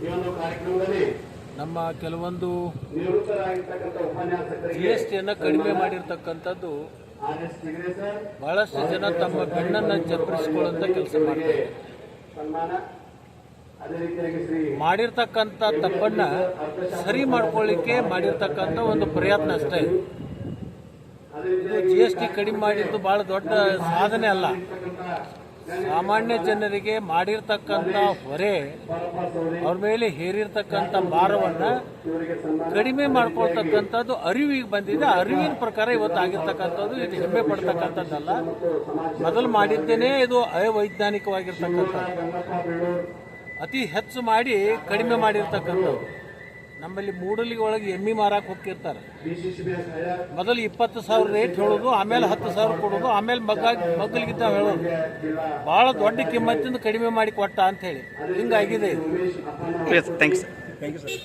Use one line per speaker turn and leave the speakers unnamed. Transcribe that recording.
ಈ ಒಂದು ಕಾರ್ಯಕ್ರಮದಲ್ಲಿ
ನಮ್ಮ ಕೆಲವೊಂದು
ನಿವೃತ್ತರಾಗಿರ್ತಕ್ಕಂಥ ಉಪನ್ಯಾಸಕರಿಗೆ
GSTಯನ್ನು ಕಡಿಮೆ ಮಾಡಿರ್ತಕ್ಕಂಥದ್ದು ಬಹಳಷ್ಟು ಜನ ತಮ್ಮ ಬೆನ್ನನ್ನು ಚಪ್ಪರಿಸಿಕೊಳ್ಳುವಂಥ ಕೆಲಸ ಮಾಡ್ತಾರೆ.
ಸನ್ಮಾನ ಅದೇ ರೀತಿಯಾಗಿ ಶ್ರೀ
ಮಾಡಿರ್ತಕ್ಕಂಥ ತಪ್ಪನ್ನ ಸರಿ ಮಾಡ್ಕೊಳ್ಳಿಕ್ಕೆ ಮಾಡಿರ್ತಕ್ಕಂಥ ಒಂದು ಪ್ರಯತ್ನ ಅಷ್ಟೇ. ಇದು GST ಕಡಿಮೆ ಮಾಡಿದ್ದು ಬಹಳ ದೊಡ್ಡ ಸಾಧನೆ ಅಲ್ಲ. ಸಾಮಾನ್ಯ ಜನರಿಗೆ ಮಾಡಿರ್ತಕ್ಕಂಥ ಹೊರೆ, ಅವ್ರ ಮೇಲೆ ಹೇರಿರ್ತಕ್ಕಂಥ ಭಾರವನ್ನು ಕಡಿಮೆ ಮಾಡ್ಕೊಳ್ತಕ್ಕಂಥದ್ದು ಅರಿವಿಗೆ ಬಂದಿದೆ. ಅರಿವಿನ ಪ್ರಕಾರ ಇವತ್ತು ಆಗಿರ್ತಕ್ಕಂಥದ್ದು ಇದು ಹೆಮ್ಮೆ ಪಡ್ತಕ್ಕಂಥದ್ದಲ್ಲ. ಮೊದಲು ಮಾಡಿದ್ದೇನೆ ಇದು ಅವೈಜ್ಞಾನಿಕವಾಗಿರ್ತಕ್ಕಂಥದ್ದು. ಅತಿ ಹೆಚ್ಚು ಮಾಡಿ ಕಡಿಮೆ ಮಾಡಿರ್ತಕ್ಕಂಥದ್ದು. ನಮ್ಮಲ್ಲಿ ಮೂಡಲಿ ಒಳಗೆ ಎಮ್ಮಿ ಮಾರಕ್ಕೆ ಹೋಗ್ತಿರ್ತಾರೆ. ಮೊದಲು 20,000 ರೇಟ್ ಹೇಳೋದು, ಆಮೇಲೆ 10,000 ಕೊಡೋದು, ಆಮೇಲೆ ಮಗ್ಗಲಿಗಿದ್ದ ಹೇಳೋದು. ಬಹಳ ದೊಡ್ಡ ಕಿಮ್ಮತ್ತಿಂದ ಕಡಿಮೆ ಮಾಡಿ ಕೊಟ್ಟ ಅಂತ ಹೇಳಿ ಹಿಂಗಾಗಿದೆ.
Thank you sir.